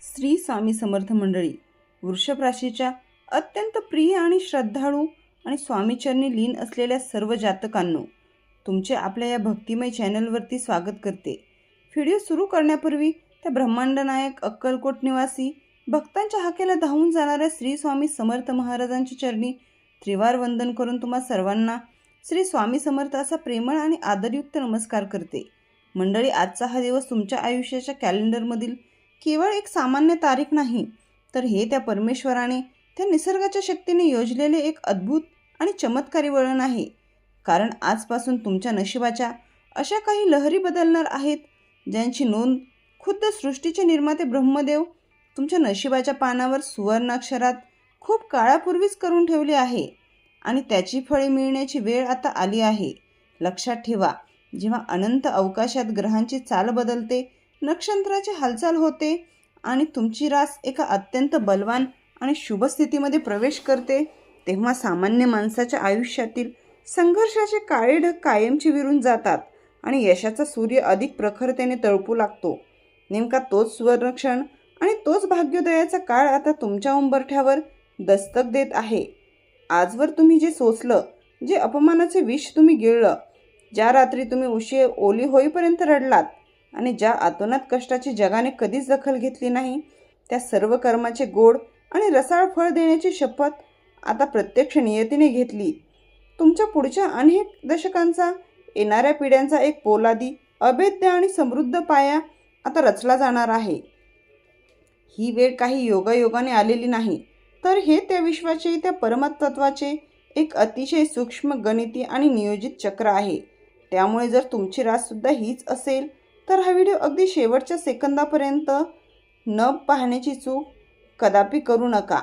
श्री स्वामी समर्थ मंडळी, वृषभ राशीच्या अत्यंत प्रिय आणि श्रद्धाळू आणि स्वामीचरणी लीन असलेल्या सर्व जातकांनो, तुमचे आपल्या या भक्तिमय चॅनलवरती स्वागत करते। व्हिडिओ सुरू करण्यापूर्वी त्या ब्रह्मांड नायक अक्कलकोट निवासी भक्तांच्या हाकेला धावून जाणाऱ्या श्री स्वामी समर्थ महाराजांच्या चरणी त्रिवार वंदन करून तुम्हा सर्वांना श्री स्वामी समर्थ असा प्रेमळ आणि आदरयुक्त नमस्कार करते। मंडळी, आजचा हा दिवस तुमच्या आयुष्याच्या कॅलेंडरमधील केवळ एक सामान्य तारीख नाही, तर हे त्या परमेश्वराने, त्या निसर्गाच्या शक्तीने योजलेले एक अद्भुत आणि चमत्कारी वळण आहे। कारण आजपासून तुमच्या नशिबाच्या अशा काही लहरी बदलणार आहेत, ज्यांची नोंद खुद्द सृष्टीचे निर्माते ब्रह्मदेव तुमच्या नशिबाच्या पानावर सुवर्णाक्षरात खूप काळापूर्वीच करून ठेवली आहे आणि त्याची फळे मिळण्याची वेळ आता आली आहे। लक्षात ठेवा, जेव्हा अनंत अवकाशात ग्रहांची चाल बदलते, नक्षत्राची हालचाल होते आणि तुमची रास एका अत्यंत बलवान आणि शुभ स्थितीमध्ये प्रवेश करते, तेव्हा सामान्य माणसाच्या आयुष्यातील संघर्षाचे काळे ढग कायमचे विरून जातात आणि यशाचा सूर्य अधिक प्रखरतेने तळपू लागतो। नेमका तोच सुवर्णक्षण आणि तोच भाग्योदयाचा काळ आता तुमच्या उंबरठ्यावर दस्तक देत आहे। आजवर तुम्ही जे सोसलं, जे अपमानाचे विष तुम्ही गिळलं, ज्या रात्री तुम्ही उशी ओली होईपर्यंत रडलात आणि ज्या अतोनात कष्टाची जगाने कधीच दखल घेतली नाही, त्या सर्व कर्माचे गोड आणि रसाळ फळ देण्याची शपथ आता प्रत्यक्ष नियतीने घेतली। तुमच्या पुढच्या अनेक दशकांचा, येणाऱ्या पिढ्यांचा एक पोलादी, अभेद्य आणि समृद्ध पाया आता रचला जाणार आहे। ही वेळ काही योगायोगाने आलेली नाही, तर हे त्या विश्वाचे, त्या परमतत्वाचे एक अतिशय सूक्ष्म, गणिती आणि नियोजित चक्र आहे। त्यामुळे जर तुमची राससुद्धा हीच असेल, तर हा व्हिडिओ अगदी शेवटच्या सेकंदापर्यंत न पाहण्याची चूक कदापि करू नका।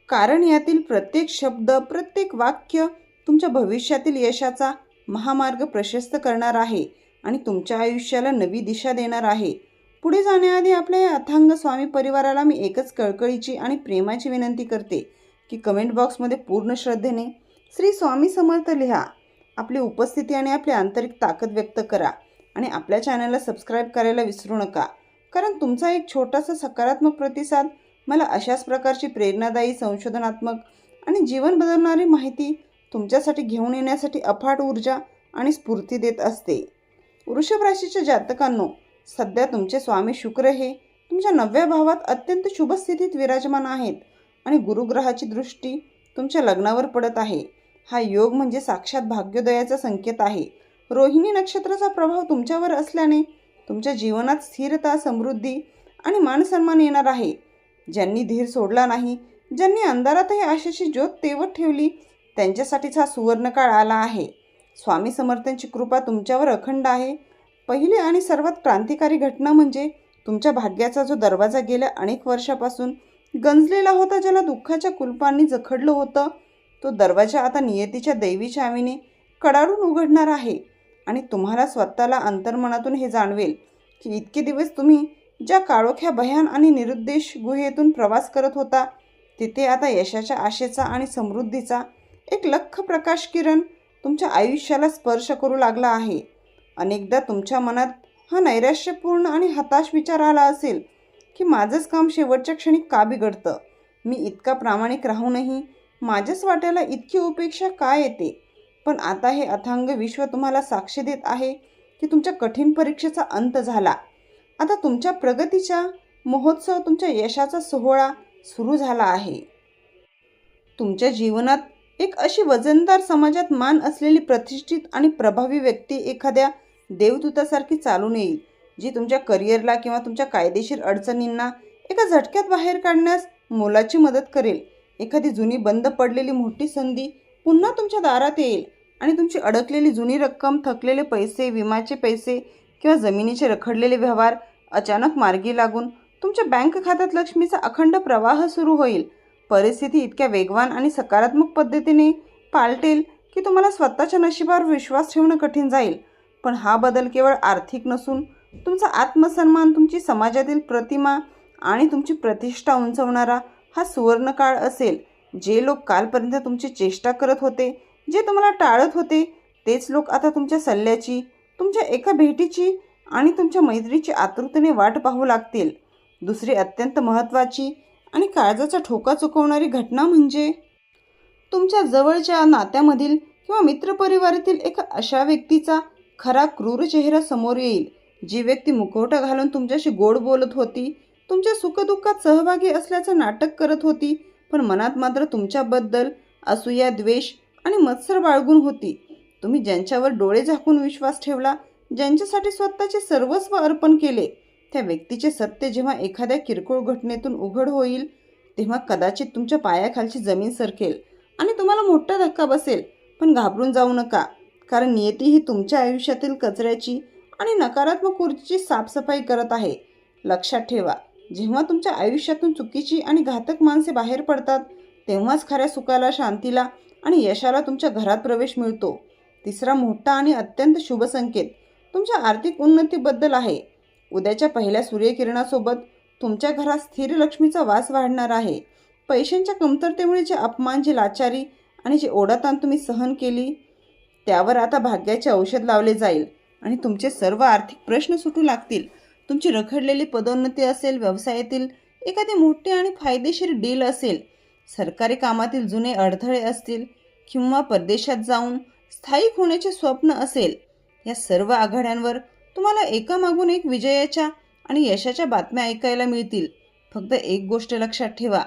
कारण यातील प्रत्येक शब्द, प्रत्येक वाक्य तुमच्या भविष्यातील यशाचा महामार्ग प्रशस्त करणार आहे आणि तुमच्या आयुष्याला नवी दिशा देणार आहे। पुढे जाण्याआधी आपल्या या अथांग स्वामी परिवाराला मी एकच कळकळीची आणि प्रेमाची विनंती करते की कमेंट बॉक्समध्ये पूर्ण श्रद्धेने श्री स्वामी समर्थ लिहा, आपली उपस्थिती आणि आपली आंतरिक ताकद व्यक्त करा आणि आपल्या चॅनलला सबस्क्राईब करायला विसरू नका। कारण तुमचा एक छोटासा सकारात्मक प्रतिसाद मला अशाच प्रकारची प्रेरणादायी, संशोधनात्मक आणि जीवन बदलणारी माहिती तुमच्यासाठी घेऊन येण्यासाठी अफाट ऊर्जा आणि स्फूर्ती देत असते। वृषभ राशीच्या जातकांनो, सध्या तुमचे स्वामी शुक्र हे तुमच्या 9व्या भावात अत्यंत शुभ स्थितीत विराजमान आहेत आणि गुरुग्रहाची दृष्टी तुमच्या लग्नावर पडत आहे। हा योग म्हणजे साक्षात भाग्योदयाचा संकेत आहे। रोहिणी नक्षत्राचा प्रभाव तुमच्यावर असल्याने तुमच्या जीवनात स्थिरता, समृद्धी आणि मानसन्मान येणार आहे। ज्यांनी धीर सोडला नाही, ज्यांनी अंधारातही आशेची ज्योत तेवत ठेवली, त्यांच्यासाठीच हा सुवर्णकाळ आला आहे। स्वामी समर्थांची कृपा तुमच्यावर अखंड आहे। पहिली आणि सर्वात क्रांतिकारी घटना म्हणजे तुमच्या भाग्याचा जो दरवाजा गेल्या अनेक वर्षापासून गंजलेला होता, ज्याला दुःखाच्या कुलपांनी जखडलं होतं, तो दरवाजा आता नियतीच्या दैवी चावीने कडाडून उघडणार आहे आणि तुम्हाला स्वतःला अंतर्मनातून हे जाणवेल की इतके दिवस तुम्ही ज्या काळोख्या, भयान आणि निरुद्देश गुहेतून प्रवास करत होता, तिथे आता यशाच्या आशेचा आणि समृद्धीचा एक लख्ख प्रकाश किरण तुमच्या आयुष्याला स्पर्श करू लागला आहे। अनेकदा तुमच्या मनात हा नैराश्यपूर्ण आणि हताश विचार आला असेल की माझंच काम शेवटच्या क्षणी का बिघडतं, मी इतका प्रामाणिक राहूनही माझ्याच वाट्याला इतकी उपेक्षा का येते। पण आता हे अथांग विश्व तुम्हाला साक्ष देत आहे की तुमच्या कठीण परीक्षेचा अंत झाला। आता तुमच्या प्रगतीचा महोत्सव, तुमच्या यशाचा सोहळा सुरू झाला आहे। तुमच्या जीवनात एक अशी वजनदार, समाजात मान असलेली, प्रतिष्ठित आणि प्रभावी व्यक्ती एखाद्या देवदूतासारखी चालून येईल, जी तुमच्या करिअरला किंवा तुमच्या कायदेशीर अडचणींना एका झटक्यात बाहेर काढण्यास मोलाची मदत करेल। एखादी जुनी बंद पडलेली मोठी संधी पुन्हा तुमच्या दारात येईल आणि तुमची अडकलेली जुनी रक्कम, थकलेले पैसे, विम्याचे पैसे किंवा जमिनीचे रखडलेले व्यवहार अचानक मार्गी लागून तुमच्या बँक खात्यात लक्ष्मीचा अखंड प्रवाह सुरू होईल। परिस्थिती इतक्या वेगवान आणि सकारात्मक पद्धतीने पालटेल की तुम्हाला स्वतःच्या नशिबावर विश्वास ठेवणं कठीण जाईल। पण हा बदल केवळ आर्थिक नसून तुमचा आत्मसन्मान, तुमची समाजातील प्रतिमा आणि तुमची प्रतिष्ठा उंचवणारा हा सुवर्णकाळ असेल। जे लोक कालपर्यंत तुमची चेष्टा करत होते, जे तुम्हाला टाळत होते, तेच लोक आता तुमच्या सल्ल्याची, तुमच्या एका भेटीची आणि तुमच्या मैत्रीची आतुरतेने वाट पाहू लागतील। दुसरी अत्यंत महत्त्वाची आणि काळजाचा ठोका चुकवणारी घटना म्हणजे तुमच्या जवळच्या नात्यामधील किंवा मित्रपरिवारातील एका अशा व्यक्तीचा खरा क्रूर चेहरा समोर येईल, जी व्यक्ती मुखवटा घालून तुमच्याशी गोड बोलत होती, तुमच्या सुखदुःखात सहभागी असल्याचं नाटक करत होती, पण मनात मात्र तुमच्याबद्दल असूया, द्वेष आणि मत्सर बाळगून होती. तुम्ही ज्यांच्यावर डोळे झाकून विश्वास ठेवला, ज्यांच्यासाठी स्वतःचे सर्वस्व अर्पण केले, त्या व्यक्तीचे सत्य जेव्हा एखाद्या किरकोळ घटनेतून उघड होईल, तेव्हा कदाचित तुमच्या पायाखालची जमीन सरकेल आणि तुम्हाला मोठा धक्का बसेल. पण घाबरून जाऊ नका, कारण नियती ही तुमच्या आयुष्यातील कचऱ्याची आणि नकारात्मक ऊर्जेची साफसफाई करत आहे. लक्षात ठेवा, जेव्हा तुमच्या आयुष्यातून चुकीची आणि घातक माणसे बाहेर पडतात, तेव्हाच खऱ्या सुखाला, शांतीला आणि यशाला तुमच्या घरात प्रवेश मिळतो. तिसरा मोठा आणि अत्यंत शुभ संकेत तुमच्या आर्थिक उन्नतीबद्दल आहे. उद्याच्या पहिल्या सूर्यकिरणासोबत तुमच्या घरात स्थिर लक्ष्मीचा वास वाढणार आहे. पैशांच्या कमतरतेमुळे जे अपमान, जी लाचारी आणि जी ओढाताण तुम्ही सहन केली, त्यावर आता भाग्याचे औषध लावले जाईल आणि तुमचे सर्व आर्थिक प्रश्न सुटू लागतील. तुमची रखडलेली पदोन्नती असेल, व्यवसायातील एखादी मोठी आणि फायदेशीर डील असेल, सरकारी कामातील जुने अडथळे असतील किंवा परदेशात जाऊन स्थायिक होण्याचे स्वप्न असेल, या सर्व आघाड्यांवर तुम्हाला एकामागून एक विजयाच्या आणि यशाच्या बातम्या ऐकायला मिळतील. फक्त एक गोष्ट लक्षात ठेवा,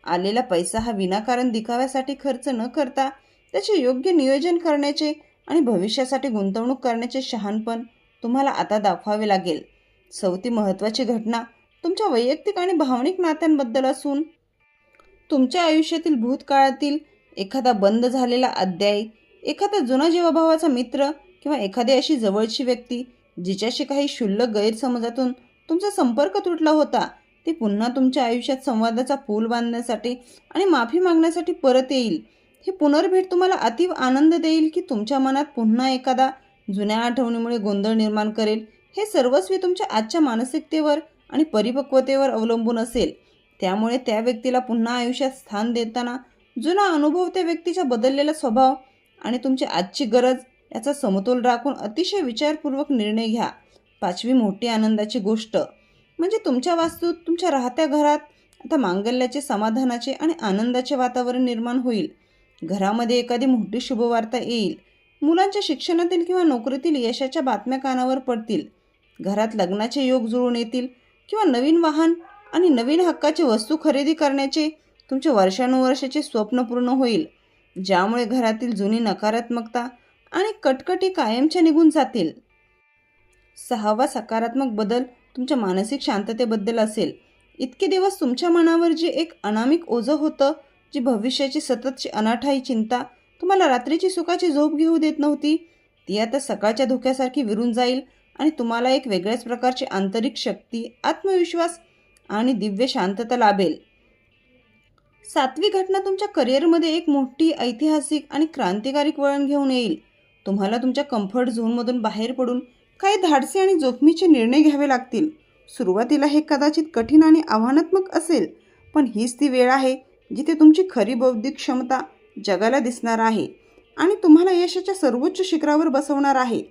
आलेला पैसा हा विनाकारण दिखाव्यासाठी खर्च न करता त्याचे योग्य नियोजन करण्याचे आणि भविष्यासाठी गुंतवणूक करण्याचे शहाणपण तुम्हाला आता दाखवावे लागेल. चौथी महत्त्वाची घटना तुमच्या वैयक्तिक आणि भावनिक नात्यांबद्दल असून तुमच्या आयुष्यातील भूतकाळातील एखादा बंद झालेला अध्याय, एखादा जुना जीवाभावाचा मित्र किंवा एखादी अशी जवळची व्यक्ती जिच्याशी काही क्षुल्लक गैरसमजातून तुमचा संपर्क तुटला होता, ती पुन्हा तुमच्या आयुष्यात संवादाचा पूल बांधण्यासाठी आणि माफी मागण्यासाठी परत येईल. ही पुनर्भेट तुम्हाला अतीव आनंद देईल की तुमच्या मनात पुन्हा एखादा जुन्या आठवणीमुळे गोंधळ निर्माण करेल. हे सर्वस्वी तुमच्या आजच्या मानसिकतेवर आणि परिपक्वतेवर अवलंबून असेल. त्यामुळे त्या व्यक्तीला पुन्हा आयुष्यात स्थान देताना जुना अनुभव, त्या व्यक्तीचा बदललेला स्वभाव आणि तुमची आजची गरज याचा समतोल राखून अतिशय विचारपूर्वक निर्णय घ्या. पाचवी मोठी आनंदाची गोष्ट म्हणजे तुमच्या वास्तूत, तुमच्या राहत्या घरात आता मांगल्याचे, समाधानाचे आणि आनंदाचे वातावरण निर्माण होईल. घरामध्ये एखादी मोठी शुभवार्ता येईल. मुलांच्या शिक्षणातील किंवा नोकरीतील यशाच्या बातम्या कानावर पडतील. घरात लग्नाचे योग जुळून येतील किंवा नवीन वाहन आणि नवीन हक्काची वस्तू खरेदी करण्याचे तुमचे वर्षानुवर्षाचे स्वप्न पूर्ण होईल, ज्यामुळे घरातील जुनी नकारात्मकता आणि कटकटी कायमच्या निघून जातील. सहावा सकारात्मक बदल तुमच्या मानसिक शांततेबद्दल असेल. इतके दिवस तुमच्या मनावर जे एक अनामिक ओझं होतं, जी भविष्याची सततची अनाठाई चिंता तुम्हाला रात्रीची सुखाची झोप घेऊ देत नव्हती, ती आता सकाळच्या धुक्यासारखी विरून जाईल आणि तुम्हाला एक वेगळ्याच प्रकारची आंतरिक शक्ती, आत्मविश्वास आणि दिव्य शांतता लाभेल. सातवी घटना तुमच्या करिअरमध्ये एक मोठी, ऐतिहासिक आणि क्रांतिकारी वळण घेऊन येईल. तुम्हाला तुमच्या कम्फर्ट झोनमधून बाहेर पडून काही धाडसी आणि जोखमीचे निर्णय घ्यावे लागतील. सुरुवातीला हे कदाचित कठीण आणि आव्हानात्मक असेल, पण हीच ती वेळ आहे जिथे तुमची खरी बौद्धिक क्षमता जगाला दिसणार आहे आणि तुम्हाला यशाच्या सर्वोच्च शिखरावर बसवणार आहे.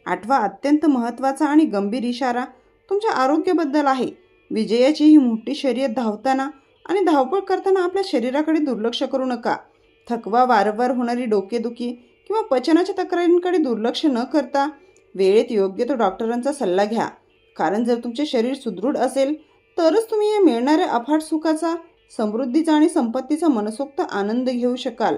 आठवा अत्यंत महत्त्वाचा आणि गंभीर इशारा तुमच्या आरोग्याबद्दल आहे. विजयाची ही मोठी शर्यत धावताना आणि धावपळ करताना आपल्या शरीराकडे दुर्लक्ष करू नका. थकवा, वारंवार होणारी डोकेदुखी किंवा पचनाच्या तक्रारींकडे दुर्लक्ष न करता वेळेत योग्य तो डॉक्टरांचा सल्ला घ्या. कारण जर तुमचे शरीर सुदृढ असेल तरच तुम्ही या मिळणाऱ्या अफाट सुखाचा, समृद्धीचा आणि संपत्तीचा मनसोक्त आनंद घेऊ शकाल.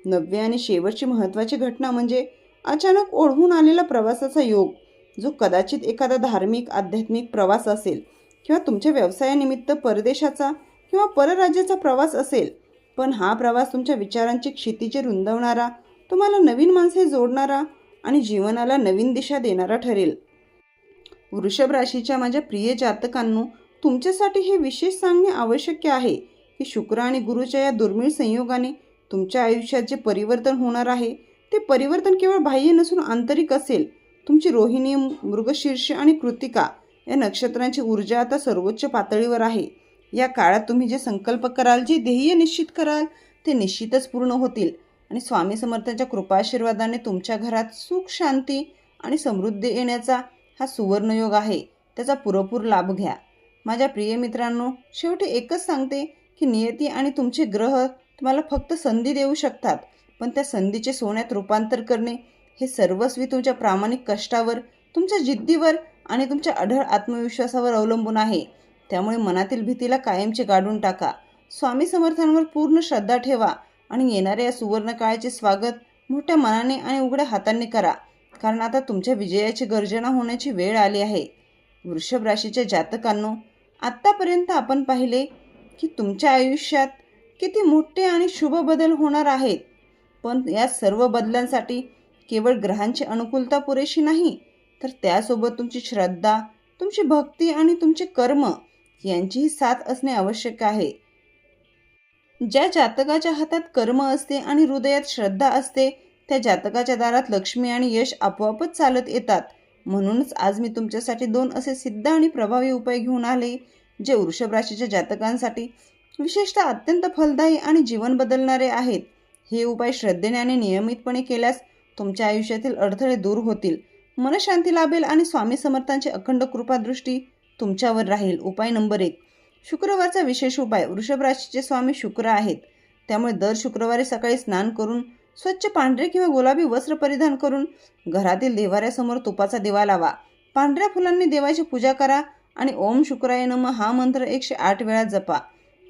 नववी आणि शेवटची महत्त्वाची घटना म्हणजे अचानक ओढवून आलेला प्रवासाचा योग, जो कदाचित एखादा धार्मिक, आध्यात्मिक प्रवास असेल किंवा तुमच्या व्यवसायानिमित्त परदेशाचा किंवा परराज्याचा प्रवास असेल. पण हा प्रवास तुमच्या विचारांची क्षितिजे रुंदवणारा, तुम्हाला नवीन माणसे जोडणारा आणि जीवनाला नवीन दिशा देणारा ठरेल. वृषभ राशीच्या माझ्या प्रिय जातकांनो, तुमच्यासाठी हे विशेष सांगणे आवश्यक आहे की शुक्र आणि गुरुच्या या दुर्मिळ संयोगाने तुमच्या आयुष्यात जे परिवर्तन होणार आहे, ते परिवर्तन केवळ बाह्य नसून आंतरिक असेल. तुमची रोहिणी, मृगशीर्ष आणि कृतिका या नक्षत्रांची ऊर्जा आता सर्वोच्च पातळीवर आहे. या काळात तुम्ही जे संकल्प कराल, जे ध्येय निश्चित कराल, ते निश्चितच पूर्ण होतील आणि स्वामी समर्थांच्या कृपाशीर्वादाने तुमच्या घरात सुख, शांती आणि समृद्धी येण्याचा हा सुवर्णयोग आहे. त्याचा पुरेपूर लाभ घ्या. माझ्या प्रिय मित्रांनो, शेवटी एकच सांगते की नियती आणि तुमचे ग्रह तुम्हाला फक्त संधी देऊ शकतात, पण त्या संधीचे सोन्यात रूपांतर करणे हे सर्वस्वी तुमच्या प्रामाणिक कष्टावर, तुमच्या जिद्दीवर आणि तुमच्या अढळ आत्मविश्वासावर अवलंबून आहे. त्यामुळे मनातील भीतीला कायमचे गाडून टाका. स्वामी समर्थांवर पूर्ण श्रद्धा ठेवा आणि येणाऱ्या या सुवर्ण काळाचे स्वागत मोठ्या मनाने आणि उघड्या हातांनी करा, कारण आता तुमच्या विजयाची गर्जना होण्याची वेळ आली आहे. वृषभ राशीच्या जातकांनो, आत्तापर्यंत आपण पाहिले की तुमच्या आयुष्यात किती मोठे आणि शुभ बदल होणार आहेत, पण या सर्व बदलांसाठी केवळ ग्रहांची अनुकूलता पुरेशी नाही, तर त्यासोबत तुमची श्रद्धा, तुमची भक्ती आणि तुमचे कर्म यांचीही साथ असणे आवश्यक आहे. ज्या जातकाच्या हातात कर्म असते आणि हृदयात श्रद्धा असते, त्या जातकाच्या दारात लक्ष्मी आणि यश आपोआपच चालत येतात. म्हणूनच आज मी तुमच्यासाठी 2 असे सिद्ध आणि प्रभावी उपाय घेऊन आले, जे वृषभ राशीच्या जातकांसाठी विशेषतः अत्यंत फलदायी आणि जीवन बदलणारे आहेत. हे उपाय श्रद्धेने आणि नियमितपणे केल्यास तुमच्या आयुष्यातील अडथळे दूर होतील, मनशांती लाभेल आणि स्वामी समर्थांची अखंड कृपादृष्टी तुमच्यावर राहील. उपाय नंबर 1, शुक्रवारचा विशेष उपाय. वृषभ राशीचे स्वामी शुक्र आहेत, त्यामुळे दर शुक्रवारी सकाळी स्नान करून स्वच्छ पांढरे किंवा गुलाबी वस्त्र परिधान करून घरातील देवाऱ्यासमोर तुपाचा दिवा लावा. पांढऱ्या फुलांनी देवाची पूजा करा आणि ओम शुक्राय नमः हा मंत्र 108 वेळा जपा.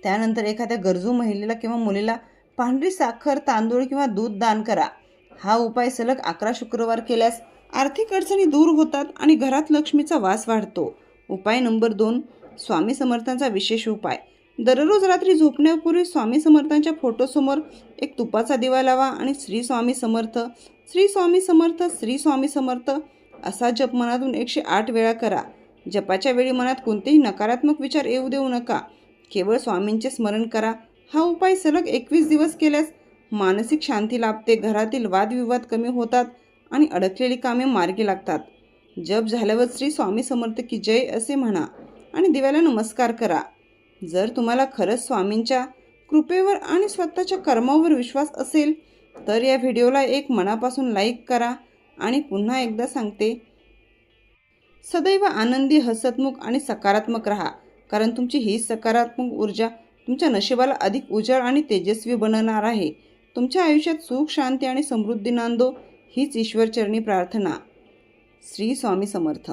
त्यानंतर एखाद्या गरजू महिलेला किंवा मुलीला पांढरी साखर, तांदूळ किंवा दूध दान करा. हा उपाय सलग 11 शुक्रवार केल्यास आर्थिक अडचणी दूर होतात आणि घरात लक्ष्मीचा वास वाढतो. उपाय नंबर 2, स्वामी समर्थांचा विशेष उपाय. दररोज रात्री झोपण्यापूर्वी स्वामी समर्थांच्या फोटोसमोर एक तुपाचा दिवा लावा आणि श्री स्वामी समर्थ, श्री स्वामी समर्थ, श्री स्वामी समर्थ असा जप मनातून 108 वेळा करा. जपाच्या वेळी मनात कोणतेही नकारात्मक विचार येऊ देऊ नका, केवळ स्वामींचे स्मरण करा. हा उपाय सलग 21 दिवस केल्यास मानसिक शांती लाभते, घरातील वादविवाद कमी होतात आणि अडकलेली कामे मार्गी लागतात. जप झाल्यावर श्री स्वामी समर्थ की जय असे म्हणा आणि दिव्याला नमस्कार करा. जर तुम्हाला खरंच स्वामींच्या कृपेवर आणि स्वतःच्या कर्मावर विश्वास असेल तर या व्हिडिओला एक मनापासून लाईक करा. आणि पुन्हा एकदा सांगते, सदैव आनंदी, हसतमुख आणि सकारात्मक राहा, कारण तुमची ही सकारात्मक ऊर्जा तुमच्या नशिबाला अधिक उजळ आणि तेजस्वी बनवणार आहे. तुमच्या आयुष्यात सुख, शांती आणि समृद्धी नांदो हीच ईश्वरचरणी प्रार्थना. श्री स्वामी समर्थ.